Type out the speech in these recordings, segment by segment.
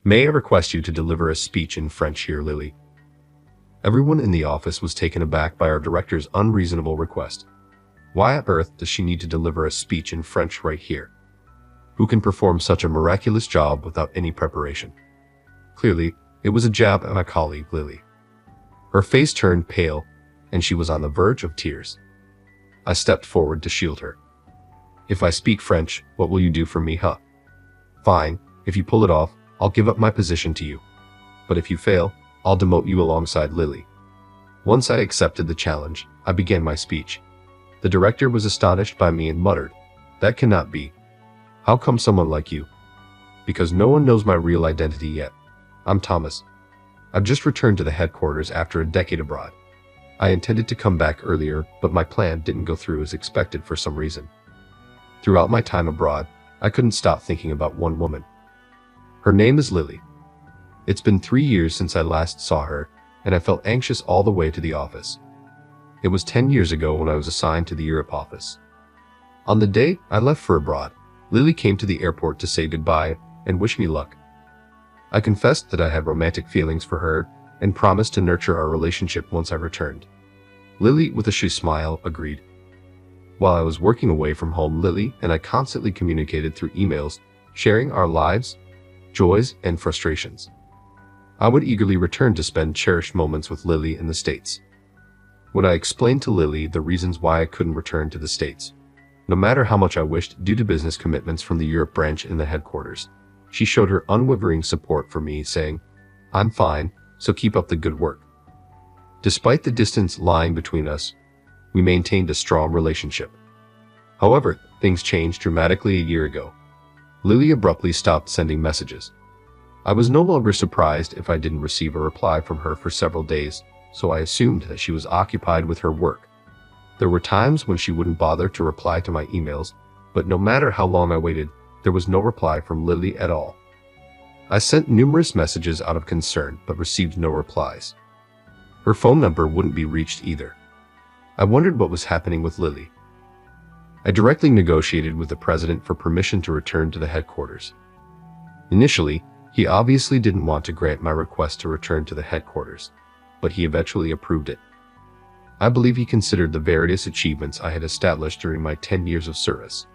May I request you to deliver a speech in French here, Lily? Everyone in the office was taken aback by our director's unreasonable request. Why on earth does she need to deliver a speech in French right here? Who can perform such a miraculous job without any preparation? Clearly, it was a jab at my colleague, Lily. Her face turned pale, and she was on the verge of tears. I stepped forward to shield her. If I speak French, what will you do for me, huh? Fine, if you pull it off, I'll give up my position to you. But if you fail, I'll demote you alongside Lily. Once I accepted the challenge, I began my speech. The director was astonished by me and muttered, "That cannot be. How come someone like you?" "Because no one knows my real identity yet. I'm Thomas. I've just returned to the headquarters after a decade abroad. I intended to come back earlier, but my plan didn't go through as expected for some reason. Throughout my time abroad, I couldn't stop thinking about one woman. Her name is Lily. It's been 3 years since I last saw her, and I felt anxious all the way to the office. It was 10 years ago when I was assigned to the Europe office. On the day I left for abroad, Lily came to the airport to say goodbye and wish me luck. I confessed that I had romantic feelings for her and promised to nurture our relationship once I returned. Lily, with a shy smile, agreed. While I was working away from home, Lily and I constantly communicated through emails, sharing our lives, joys, and frustrations. I would eagerly return to spend cherished moments with Lily in the States. When I explained to Lily the reasons why I couldn't return to the States, no matter how much I wished due to business commitments from the Europe branch in the headquarters, she showed her unwavering support for me, saying, "I'm fine, so keep up the good work." Despite the distance lying between us, we maintained a strong relationship. However, things changed dramatically a year ago. Lily abruptly stopped sending messages. I was no longer surprised if I didn't receive a reply from her for several days, so I assumed that she was occupied with her work. There were times when she wouldn't bother to reply to my emails, but no matter how long I waited, there was no reply from Lily at all. I sent numerous messages out of concern, but received no replies. Her phone number wouldn't be reached either. I wondered what was happening with Lily. I directly negotiated with the president for permission to return to the headquarters. Initially, he obviously didn't want to grant my request to return to the headquarters, but he eventually approved it. I believe he considered the various achievements I had established during my 10 years of service.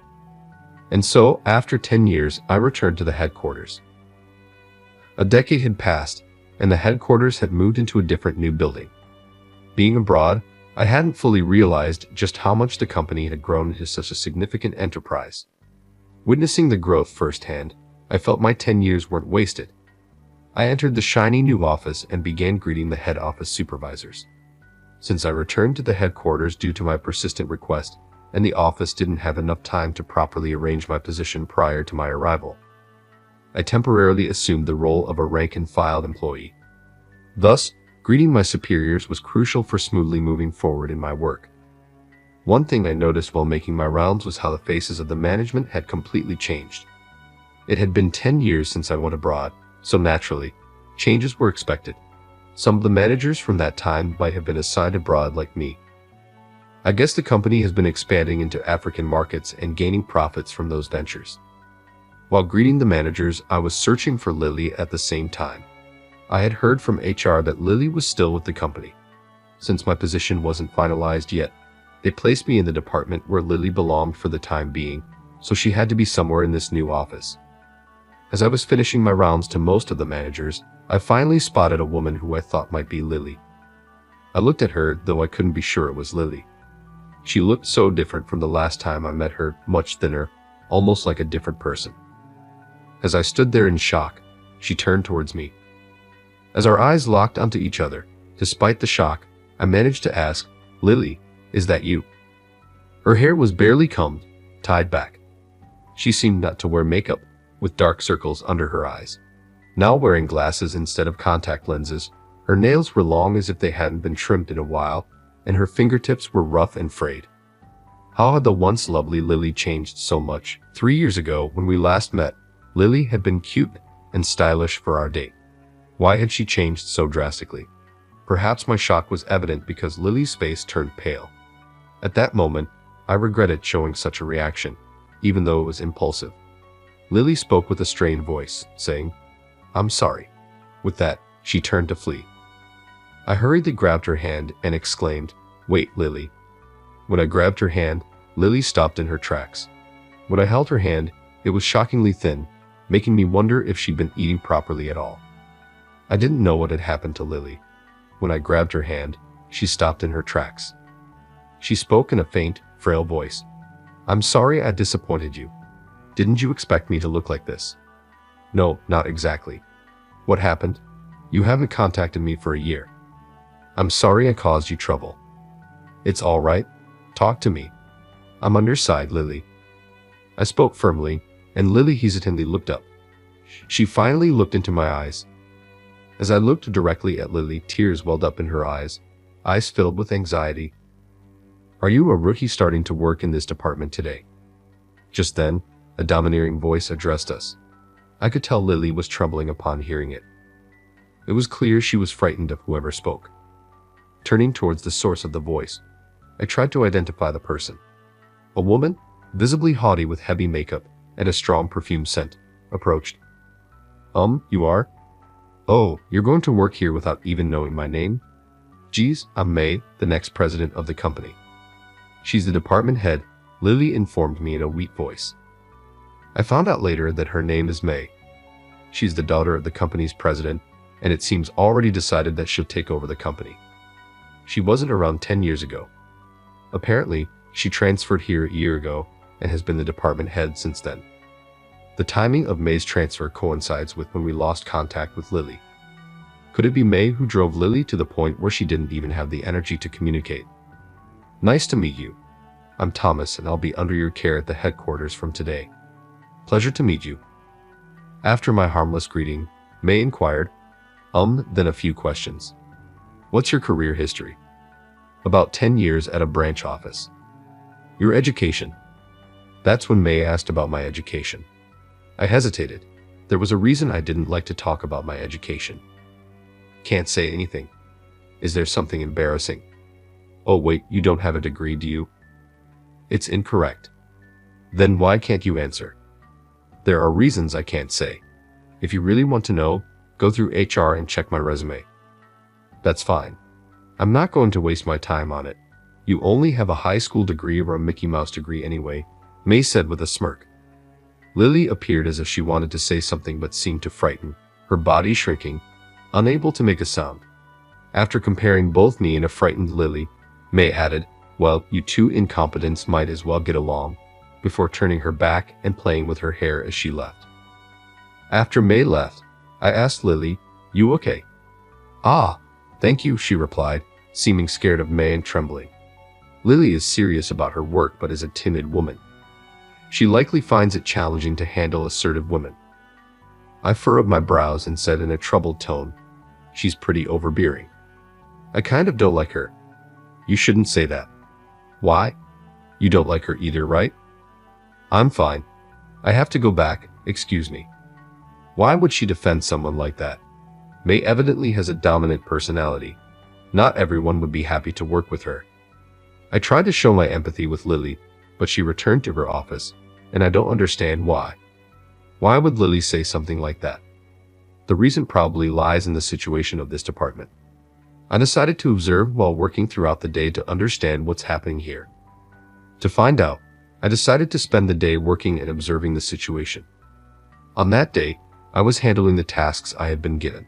And so, after 10 years, I returned to the headquarters. A decade had passed, and the headquarters had moved into a different new building. Being abroad, I hadn't fully realized just how much the company had grown into such a significant enterprise. Witnessing the growth firsthand, I felt my 10 years weren't wasted. I entered the shiny new office and began greeting the head office supervisors. Since I returned to the headquarters due to my persistent request, and the office didn't have enough time to properly arrange my position prior to my arrival, I temporarily assumed the role of a rank-and-file employee. Thus, greeting my superiors was crucial for smoothly moving forward in my work. One thing I noticed while making my rounds was how the faces of the management had completely changed. It had been 10 years since I went abroad, so naturally, changes were expected. Some of the managers from that time might have been assigned abroad like me. I guess the company has been expanding into African markets and gaining profits from those ventures. While greeting the managers, I was searching for Lily at the same time. I had heard from HR that Lily was still with the company. Since my position wasn't finalized yet, they placed me in the department where Lily belonged for the time being, so she had to be somewhere in this new office. As I was finishing my rounds to most of the managers, I finally spotted a woman who I thought might be Lily. I looked at her, though I couldn't be sure it was Lily. She looked so different from the last time I met her, much thinner, almost like a different person. As I stood there in shock, she turned towards me. As our eyes locked onto each other, despite the shock, I managed to ask, "Lily, is that you?" Her hair was barely combed, tied back. She seemed not to wear makeup, with dark circles under her eyes. Now wearing glasses instead of contact lenses, her nails were long as if they hadn't been trimmed in a while, and her fingertips were rough and frayed. How had the once lovely Lily changed so much? 3 years ago, when we last met, Lily had been cute and stylish for our date. Why had she changed so drastically? Perhaps my shock was evident because Lily's face turned pale. At that moment, I regretted showing such a reaction, even though it was impulsive. Lily spoke with a strained voice, saying, I'm sorry. With that, she turned to flee. I hurriedly grabbed her hand and exclaimed, "Wait, Lily." When I grabbed her hand, Lily stopped in her tracks. When I held her hand, it was shockingly thin, making me wonder if she'd been eating properly at all. I didn't know what had happened to Lily. When I grabbed her hand, she stopped in her tracks. She spoke in a faint, frail voice. "I'm sorry I disappointed you. Didn't you expect me to look like this?" "No, not exactly." "What happened? You haven't contacted me for a year." "I'm sorry I caused you trouble." "It's all right. Talk to me. I'm on your side, Lily." I spoke firmly, and Lily hesitantly looked up. She finally looked into my eyes. As I looked directly at Lily, tears welled up in her eyes filled with anxiety. "Are you a rookie starting to work in this department today?" Just then, a domineering voice addressed us. I could tell Lily was trembling upon hearing it. It was clear she was frightened of whoever spoke. Turning towards the source of the voice, I tried to identify the person. A woman, visibly haughty with heavy makeup and a strong perfume scent, approached. You are? Oh, you're going to work here without even knowing my name? Geez, I'm May, the next president of the company." "She's the department head," Lily informed me in a weak voice. I found out later that her name is May. She's the daughter of the company's president, and it seems already decided that she'll take over the company. She wasn't around 10 years ago. Apparently, she transferred here a year ago and has been the department head since then. The timing of May's transfer coincides with when we lost contact with Lily. Could it be May who drove Lily to the point where she didn't even have the energy to communicate? "Nice to meet you. I'm Thomas, and I'll be under your care at the headquarters from today." "Pleasure to meet you." After my harmless greeting, May inquired, then a few questions. "What's your career history?" "About 10 years at a branch office." "Your education?" That's when May asked about my education. I hesitated. There was a reason I didn't like to talk about my education. "Can't say anything." "Is there something embarrassing?" "Oh wait, you don't have a degree, do you?" "It's incorrect." "Then why can't you answer?" "There are reasons I can't say. If you really want to know, go through HR and check my resume." "That's fine. I'm not going to waste my time on it. You only have a high school degree or a Mickey Mouse degree anyway," May said with a smirk. Lily appeared as if she wanted to say something but seemed to frighten, her body shrinking, unable to make a sound. After comparing both me and a frightened Lily, May added, "Well, you two incompetents might as well get along," before turning her back and playing with her hair as she left. After May left, I asked Lily, "You okay?" "Ah, thank you," she replied, seeming scared of May and trembling. Lily is serious about her work but is a timid woman. She likely finds it challenging to handle assertive women. I furrowed my brows and said in a troubled tone, "She's pretty overbearing. I kind of don't like her." "You shouldn't say that." "Why? You don't like her either, right?" "I'm fine. I have to go back, excuse me." Why would she defend someone like that? May evidently has a dominant personality. Not everyone would be happy to work with her. I tried to show my empathy with Lily, but she returned to her office, and I don't understand why. Why would Lily say something like that? The reason probably lies in the situation of this department. I decided to observe while working throughout the day to understand what's happening here. To find out, I decided to spend the day working and observing the situation. On that day, I was handling the tasks I had been given.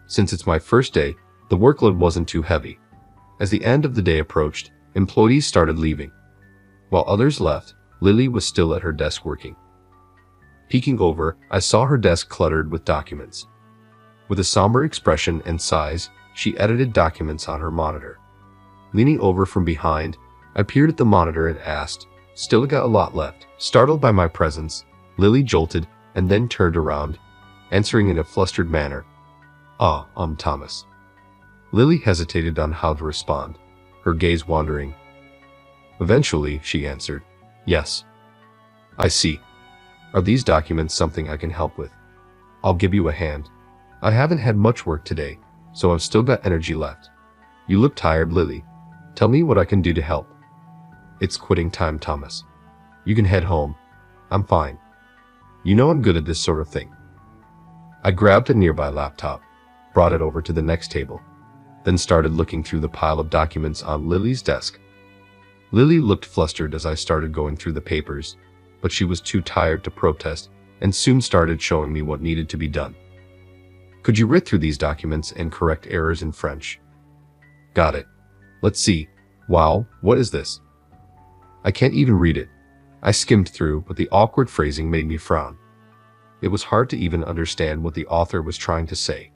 Since it's my first day, the workload wasn't too heavy. As the end of the day approached, employees started leaving. While others left, Lily was still at her desk working. Peeking over, I saw her desk cluttered with documents. With a somber expression and sighs, she edited documents on her monitor. Leaning over from behind, I peered at the monitor and asked, "Still got a lot left?" Startled by my presence, Lily jolted and then turned around, answering in a flustered manner, Thomas." Lily hesitated on how to respond, her gaze wandering. Eventually, she answered, "Yes." "I see. Are these documents something I can help with?" "I'll give you a hand. I haven't had much work today, so I've still got energy left." "You look tired, Lily. Tell me what I can do to help." "It's quitting time, Thomas. You can head home. I'm fine. You know I'm good at this sort of thing." I grabbed a nearby laptop, brought it over to the next table, then started looking through the pile of documents on Lily's desk. Lily looked flustered as I started going through the papers, but she was too tired to protest and soon started showing me what needed to be done. Could you read through these documents and correct errors in French? Got it. Let's see. Wow, what is this? I can't even read it. I skimmed through, but the awkward phrasing made me frown. It was hard to even understand what the author was trying to say.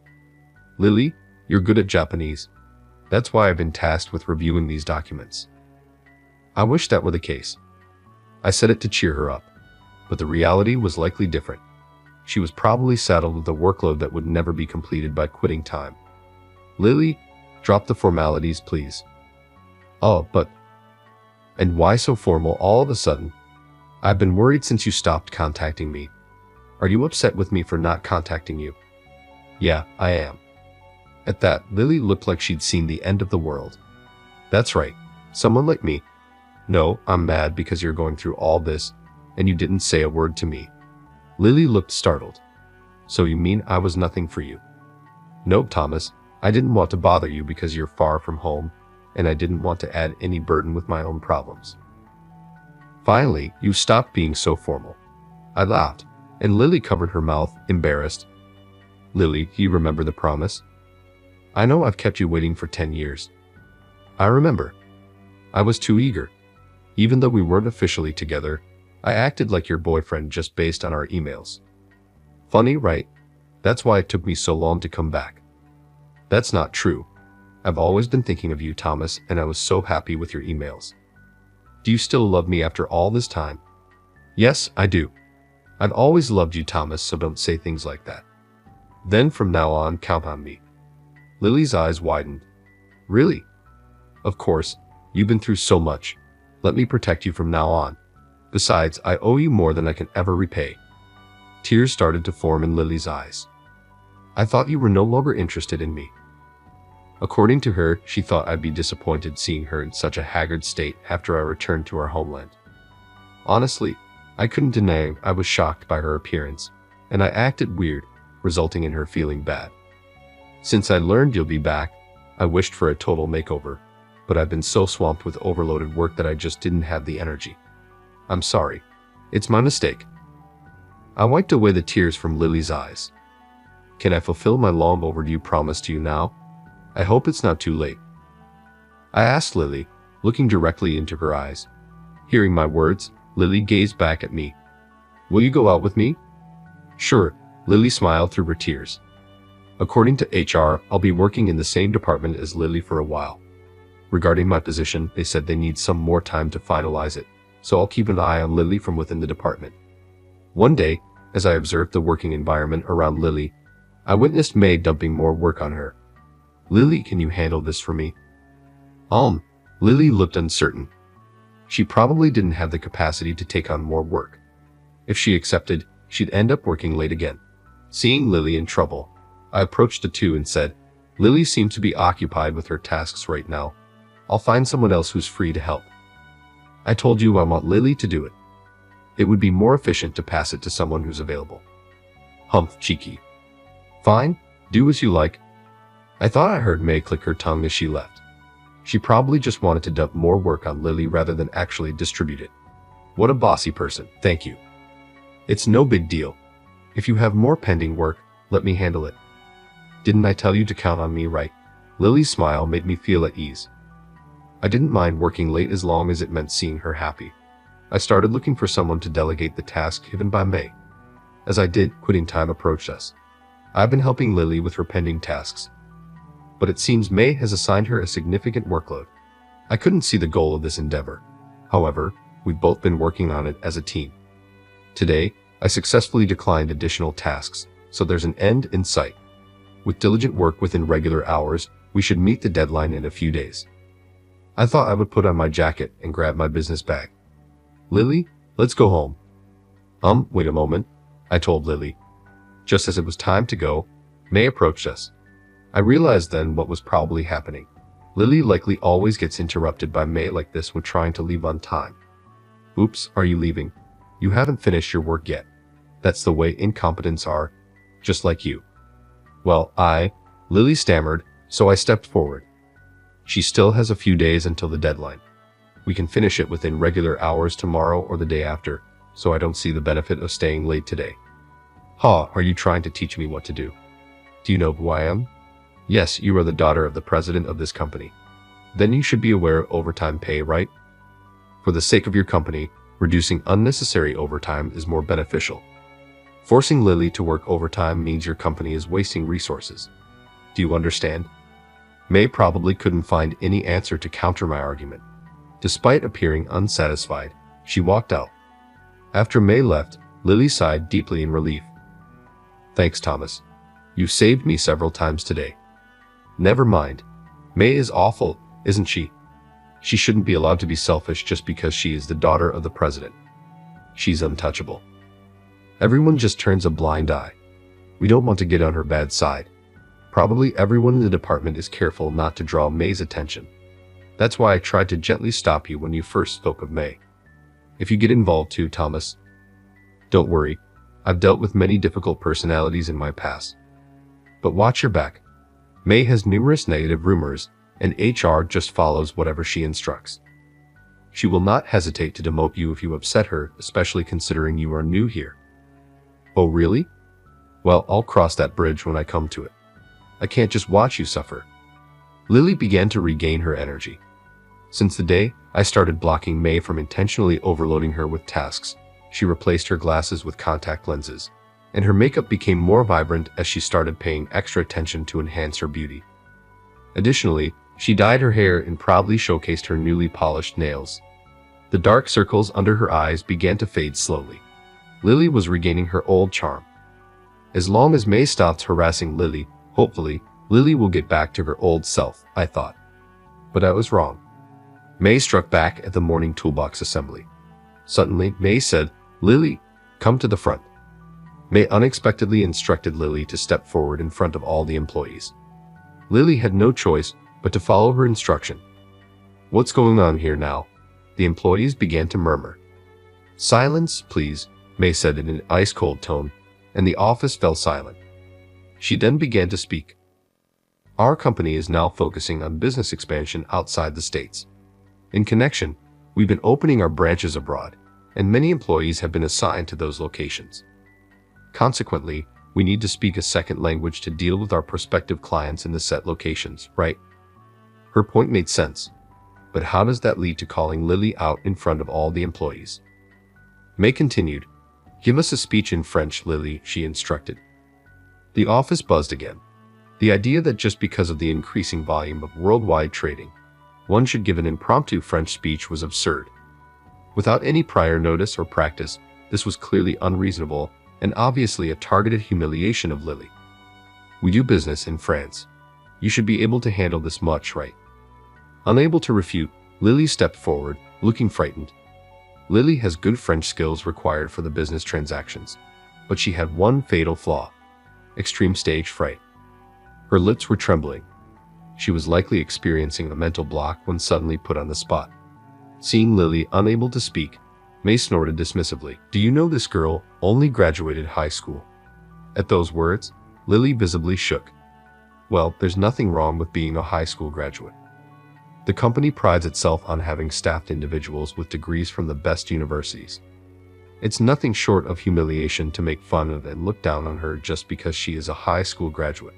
Lily, you're good at Japanese. That's why I've been tasked with reviewing these documents. I wish that were the case. I said it to cheer her up, but the reality was likely different. She was probably saddled with a workload that would never be completed by quitting time. Lily, drop the formalities, please. Oh, but... And why so formal all of a sudden? I've been worried since you stopped contacting me. Are you upset with me for not contacting you? Yeah, I am. At that, Lily looked like she'd seen the end of the world. That's right, someone like me. No, I'm mad because you're going through all this, and you didn't say a word to me. Lily looked startled. So you mean I was nothing for you? Nope, Thomas, I didn't want to bother you because you're far from home, and I didn't want to add any burden with my own problems. Finally, you stopped being so formal. I laughed, and Lily covered her mouth, embarrassed. Lily, do you remember the promise? I know I've kept you waiting for 10 years. I remember. I was too eager. Even though we weren't officially together, I acted like your boyfriend just based on our emails. Funny, right? That's why it took me so long to come back. That's not true. I've always been thinking of you, Thomas, and I was so happy with your emails. Do you still love me after all this time? Yes, I do. I've always loved you, Thomas, so don't say things like that. Then from now on, count on me. Lily's eyes widened. Really? Of course, you've been through so much. Let me protect you from now on. Besides, I owe you more than I can ever repay. Tears started to form in Lily's eyes. I thought you were no longer interested in me. According to her, she thought I'd be disappointed seeing her in such a haggard state after I returned to our homeland. Honestly, I couldn't deny I was shocked by her appearance, and I acted weird, resulting in her feeling bad. Since I learned you'll be back, I wished for a total makeover, but I've been so swamped with overloaded work that I just didn't have the energy. I'm sorry. It's my mistake. I wiped away the tears from Lily's eyes. Can I fulfill my long overdue promise to you now? I hope it's not too late. I asked Lily, looking directly into her eyes. Hearing my words, Lily gazed back at me. Will you go out with me? Sure, Lily smiled through her tears. According to HR, I'll be working in the same department as Lily for a while. Regarding my position, they said they need some more time to finalize it, so I'll keep an eye on Lily from within the department. One day, as I observed the working environment around Lily, I witnessed May dumping more work on her. Lily, can you handle this for me? Lily looked uncertain. She probably didn't have the capacity to take on more work. If she accepted, she'd end up working late again. Seeing Lily in trouble, I approached the two and said, Lily seems to be occupied with her tasks right now. I'll find someone else who's free to help. I told you I want Lily to do it. It would be more efficient to pass it to someone who's available. Humph, cheeky. Fine, do as you like. I thought I heard May click her tongue as she left. She probably just wanted to dump more work on Lily rather than actually distribute it. What a bossy person, thank you. It's no big deal. If you have more pending work, let me handle it. Didn't I tell you to count on me, right? Lily's smile made me feel at ease. I didn't mind working late as long as it meant seeing her happy. I started looking for someone to delegate the task given by May. As I did, quitting time approached us. I've been helping Lily with her pending tasks, but it seems May has assigned her a significant workload. I couldn't see the goal of this endeavor. However, we've both been working on it as a team. Today, I successfully declined additional tasks, so there's an end in sight. With diligent work within regular hours, we should meet the deadline in a few days. I thought I would put on my jacket and grab my business bag. Lily, let's go home. Wait a moment, I told Lily. Just as it was time to go, May approached us. I realized then what was probably happening. Lily likely always gets interrupted by May like this when trying to leave on time. Oops, are you leaving? You haven't finished your work yet. That's the way incompetents are. just like you. Well, Lily stammered, so I stepped forward. She still has a few days until the deadline. We can finish it within regular hours tomorrow or the day after, so I don't see the benefit of staying late today. Ha, are you trying to teach me what to do? Do you know who I am? Yes, you are the daughter of the president of this company. Then you should be aware of overtime pay, right? For the sake of your company, reducing unnecessary overtime is more beneficial. Forcing Lily to work overtime means your company is wasting resources. Do you understand? May probably couldn't find any answer to counter my argument. Despite appearing unsatisfied, she walked out. After May left, Lily sighed deeply in relief. Thanks, Thomas. You saved me several times today. Never mind. May is awful, isn't she? She shouldn't be allowed to be selfish just because she is the daughter of the president. She's untouchable. Everyone just turns a blind eye. We don't want to get on her bad side. Probably everyone in the department is careful not to draw May's attention. That's why I tried to gently stop you when you first spoke of May. If you get involved too, Thomas. Don't worry, I've dealt with many difficult personalities in my past. But watch your back. May has numerous negative rumors, and HR just follows whatever she instructs. She will not hesitate to demote you if you upset her, especially considering you are new here. Oh really? Well, I'll cross that bridge when I come to it. I can't just watch you suffer. Lily began to regain her energy. Since the day I started blocking May from intentionally overloading her with tasks, she replaced her glasses with contact lenses, and her makeup became more vibrant as she started paying extra attention to enhance her beauty. Additionally, she dyed her hair and proudly showcased her newly polished nails. The dark circles under her eyes began to fade slowly. Lily was regaining her old charm. As long as May stopped harassing Lily, hopefully, Lily will get back to her old self, I thought. But I was wrong. May struck back at the morning toolbox assembly. Suddenly, May said, "Lily, come to the front." May unexpectedly instructed Lily to step forward in front of all the employees. Lily had no choice but to follow her instruction. What's going on here now? The employees began to murmur. Silence, please, May said in an ice-cold tone, and the office fell silent. She then began to speak. Our company is now focusing on business expansion outside the States. In connection, we've been opening our branches abroad, and many employees have been assigned to those locations. Consequently, we need to speak a second language to deal with our prospective clients in the set locations, right? Her point made sense. But how does that lead to calling Lily out in front of all the employees? May continued. Give us a speech in French, Lily, she instructed. The office buzzed again. The idea that just because of the increasing volume of worldwide trading, one should give an impromptu French speech was absurd. Without any prior notice or practice, this was clearly unreasonable and obviously a targeted humiliation of Lily. We do business in France. You should be able to handle this much, right? Unable to refute, Lily stepped forward, looking frightened. Lily has good French skills required for the business transactions, but she had one fatal flaw: extreme stage fright. Her lips were trembling. She was likely experiencing a mental block when suddenly put on the spot. Seeing Lily unable to speak, May snorted dismissively. Do you know this girl only graduated high school? At those words, Lily visibly shook. Well, there's nothing wrong with being a high school graduate. The company prides itself on having staffed individuals with degrees from the best universities. It's nothing short of humiliation to make fun of and look down on her just because she is a high school graduate.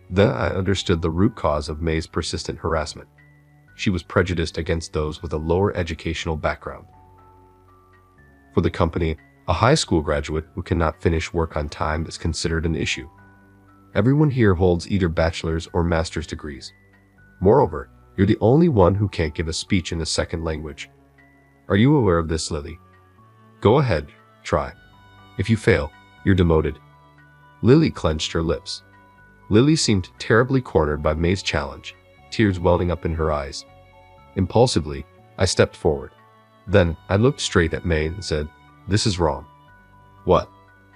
Then I understood the root cause of May's persistent harassment. She was prejudiced against those with a lower educational background. For the company, a high school graduate who cannot finish work on time is considered an issue. Everyone here holds either bachelor's or master's degrees. Moreover, you're the only one who can't give a speech in a second language. Are you aware of this, Lily? Go ahead, try. If you fail, you're demoted. Lily clenched her lips. Lily seemed terribly cornered by May's challenge, tears welling up in her eyes. Impulsively, I stepped forward. Then, I looked straight at May and said, "This is wrong." What?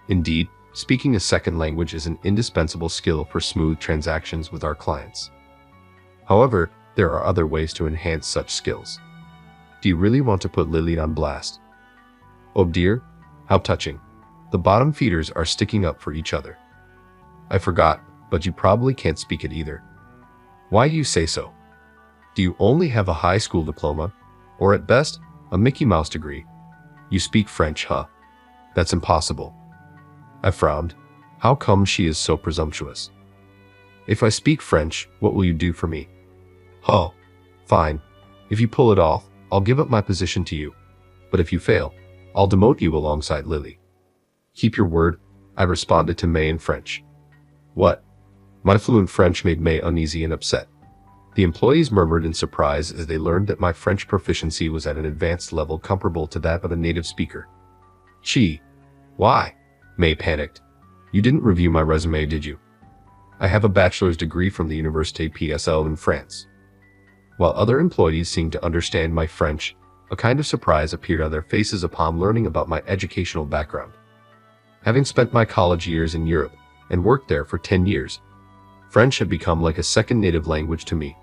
Indeed, speaking a second language is an indispensable skill for smooth transactions with our clients. However, there are other ways to enhance such skills. Do you really want to put Lily on blast? Oh dear, how touching. The bottom feeders are sticking up for each other. I forgot, but you probably can't speak it either. Why do you say so? Do you only have a high school diploma? Or at best, a Mickey Mouse degree? You speak French, huh? That's impossible. I frowned. How come she is so presumptuous? If I speak French, what will you do for me? Oh, fine. If you pull it off, I'll give up my position to you. But if you fail, I'll demote you alongside Lily. Keep your word, I responded to May in French. What? My fluent French made May uneasy and upset. The employees murmured in surprise as they learned that my French proficiency was at an advanced level comparable to that of a native speaker. Gee. Why? May panicked. You didn't review my resume, did you? I have a bachelor's degree from the Université PSL in France. While other employees seemed to understand my French, a kind of surprise appeared on their faces upon learning about my educational background. Having spent my college years in Europe and worked there for 10 years, French had become like a second native language to me.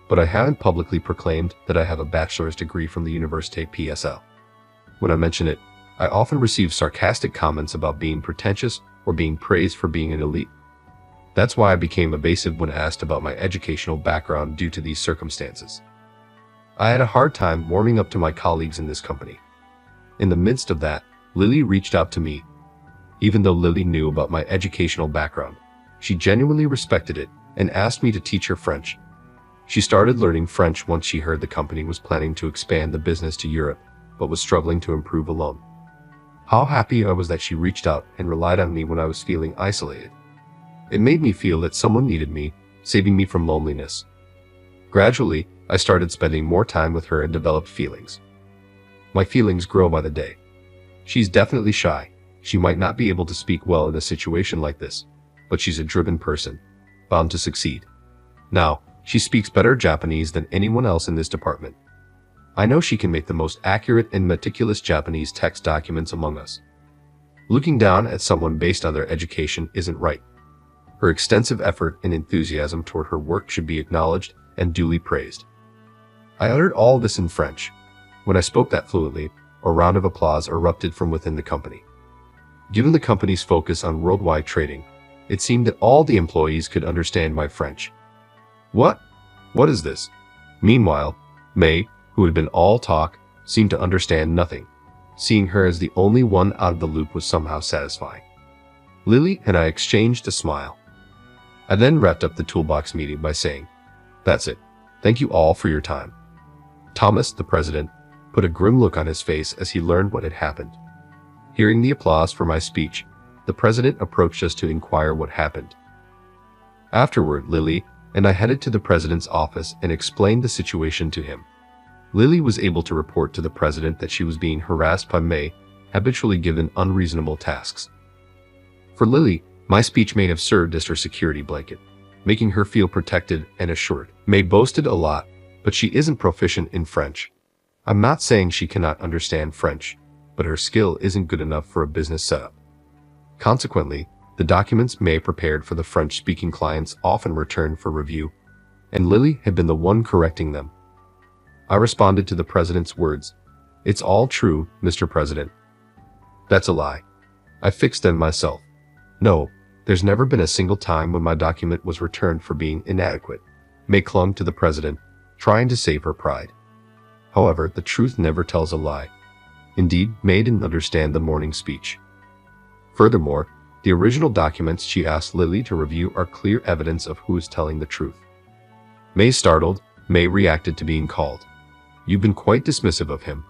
But I haven't publicly proclaimed that I have a bachelor's degree from the Université PSL. When I mention it, I often receive sarcastic comments about being pretentious or being praised for being an elite. That's why I became evasive when asked about my educational background due to these circumstances. I had a hard time warming up to my colleagues in this company. In the midst of that, Lily reached out to me. Even though Lily knew about my educational background, she genuinely respected it and asked me to teach her French. She started learning French once she heard the company was planning to expand the business to Europe, but was struggling to improve alone. How happy I was that she reached out and relied on me when I was feeling isolated. It made me feel that someone needed me, saving me from loneliness. Gradually, I started spending more time with her and developed feelings. My feelings grow by the day. She's definitely shy. She might not be able to speak well in a situation like this, but she's a driven person, bound to succeed. Now, she speaks better Japanese than anyone else in this department. I know she can make the most accurate and meticulous Japanese text documents among us. Looking down at someone based on their education isn't right. Her extensive effort and enthusiasm toward her work should be acknowledged and duly praised. I uttered all this in French. When I spoke that fluently, a round of applause erupted from within the company. Given the company's focus on worldwide trading, it seemed that all the employees could understand my French. What? What is this? Meanwhile, May, who had been all talk, seemed to understand nothing. Seeing her as the only one out of the loop was somehow satisfying. Lily and I exchanged a smile. I then wrapped up the toolbox meeting by saying, "That's it. Thank you all for your time." Thomas, the president, put a grim look on his face as he learned what had happened. Hearing the applause for my speech, the president approached us to inquire what happened. Afterward, Lily and I headed to the president's office and explained the situation to him. Lily was able to report to the president that she was being harassed by May, habitually given unreasonable tasks. For Lily, my speech may have served as her security blanket, making her feel protected and assured. May boasted a lot, but she isn't proficient in French. I'm not saying she cannot understand French, but her skill isn't good enough for a business setup. Consequently, the documents May prepared for the French-speaking clients often returned for review, and Lily had been the one correcting them. I responded to the president's words, "It's all true, Mr. President." That's a lie. I fixed them myself. No, there's never been a single time when my document was returned for being inadequate. May clung to the president, trying to save her pride. However, the truth never tells a lie. Indeed, May didn't understand the morning speech. Furthermore, the original documents she asked Lily to review are clear evidence of who is telling the truth. May startled, May reacted to being called. "You've been quite dismissive of him,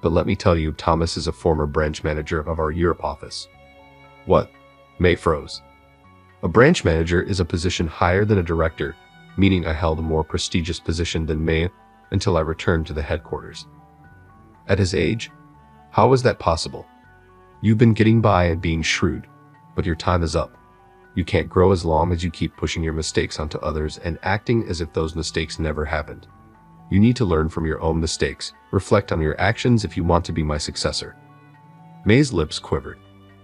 but let me tell you, Thomas is a former branch manager of our Europe office." "What?" May froze. A branch manager is a position higher than a director, meaning I held a more prestigious position than May until I returned to the headquarters. At his age? How is that possible? You've been getting by and being shrewd, but your time is up. You can't grow as long as you keep pushing your mistakes onto others and acting as if those mistakes never happened. You need to learn from your own mistakes, reflect on your actions if you want to be my successor. May's lips quivered.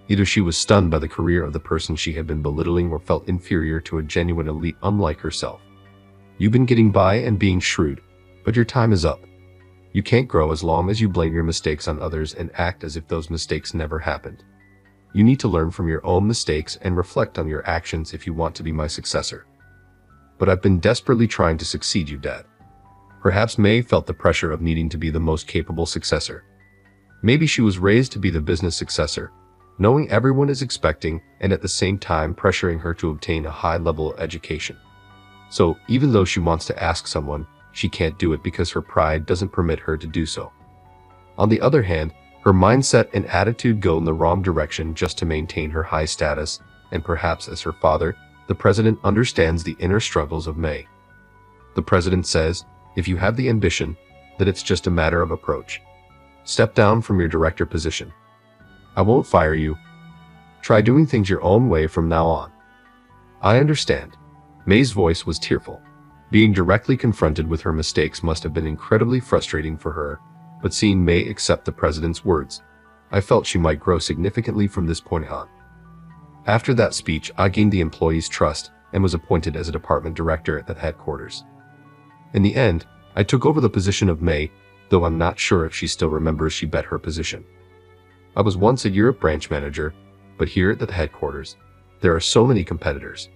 Either she was stunned by the career of the person she had been belittling or felt inferior to a genuine elite unlike herself. You've been getting by and being shrewd, but your time is up. You can't grow as long as you blame your mistakes on others and act as if those mistakes never happened. You need to learn from your own mistakes and reflect on your actions if you want to be my successor. But I've been desperately trying to succeed you, Dad. Perhaps May felt the pressure of needing to be the most capable successor. Maybe she was raised to be the business successor, knowing everyone is expecting and at the same time pressuring her to obtain a high level of education. So even though she wants to ask someone, she can't do it because her pride doesn't permit her to do so. On the other hand, her mindset and attitude go in the wrong direction just to maintain her high status, and perhaps as her father, the president understands the inner struggles of May. The president says, if you have the ambition, that it's just a matter of approach. Step down from your director position. I won't fire you. Try doing things your own way from now on. I understand. May's voice was tearful. Being directly confronted with her mistakes must have been incredibly frustrating for her, but seeing May accept the president's words, I felt she might grow significantly from this point on. After that speech, I gained the employees' trust and was appointed as a department director at the headquarters. In the end, I took over the position of May, though I'm not sure if she still remembers she bet her position. I was once a Europe branch manager, but here at the headquarters, there are so many competitors.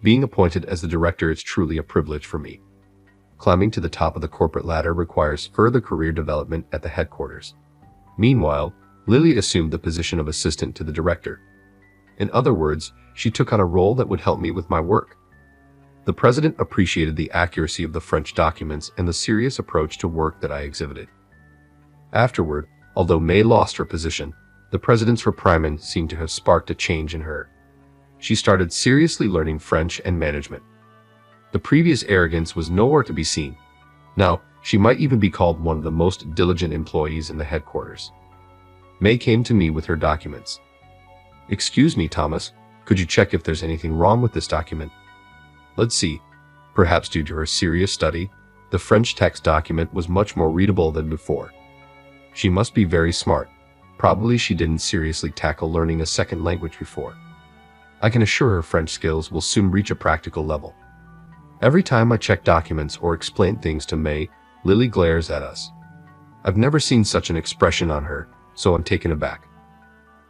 Being appointed as the director is truly a privilege for me. Climbing to the top of the corporate ladder requires further career development at the headquarters. Meanwhile, Lily assumed the position of assistant to the director. In other words, she took on a role that would help me with my work. The president appreciated the accuracy of the French documents and the serious approach to work that I exhibited. Afterward, although May lost her position, the president's reprimand seemed to have sparked a change in her. She started seriously learning French and management. The previous arrogance was nowhere to be seen. Now, she might even be called one of the most diligent employees in the headquarters. May came to me with her documents. Excuse me, Thomas, could you check if there's anything wrong with this document? Let's see. Perhaps due to her serious study, the French text document was much more readable than before. She must be very smart. Probably she didn't seriously tackle learning a second language before. I can assure her French skills will soon reach a practical level. Every time I check documents or explain things to May, Lily glares at us. I've never seen such an expression on her, so I'm taken aback.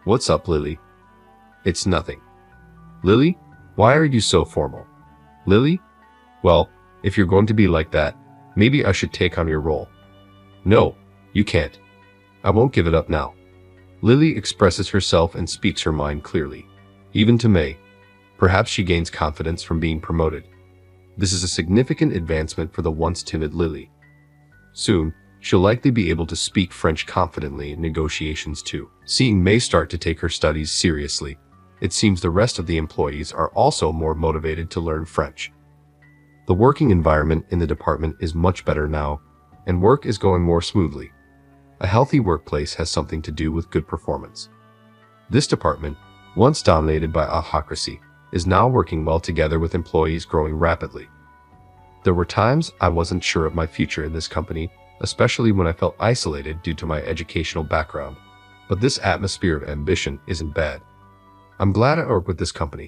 What's up, Lily? It's nothing. Lily, why are you so formal? Lily? Well, if you're going to be like that, maybe I should take on your role. No, you can't. I won't give it up now. Lily expresses herself and speaks her mind clearly. Even to May. Perhaps she gains confidence from being promoted. This is a significant advancement for the once timid Lily. Soon, she'll likely be able to speak French confidently in negotiations too. Seeing May start to take her studies seriously, it seems the rest of the employees are also more motivated to learn French. The working environment in the department is much better now, and work is going more smoothly. A healthy workplace has something to do with good performance. This department, once dominated by autocracy, is now working well together with employees growing rapidly. There were times I wasn't sure of my future in this company, especially when I felt isolated due to my educational background. But this atmosphere of ambition isn't bad. I'm glad I work with this company.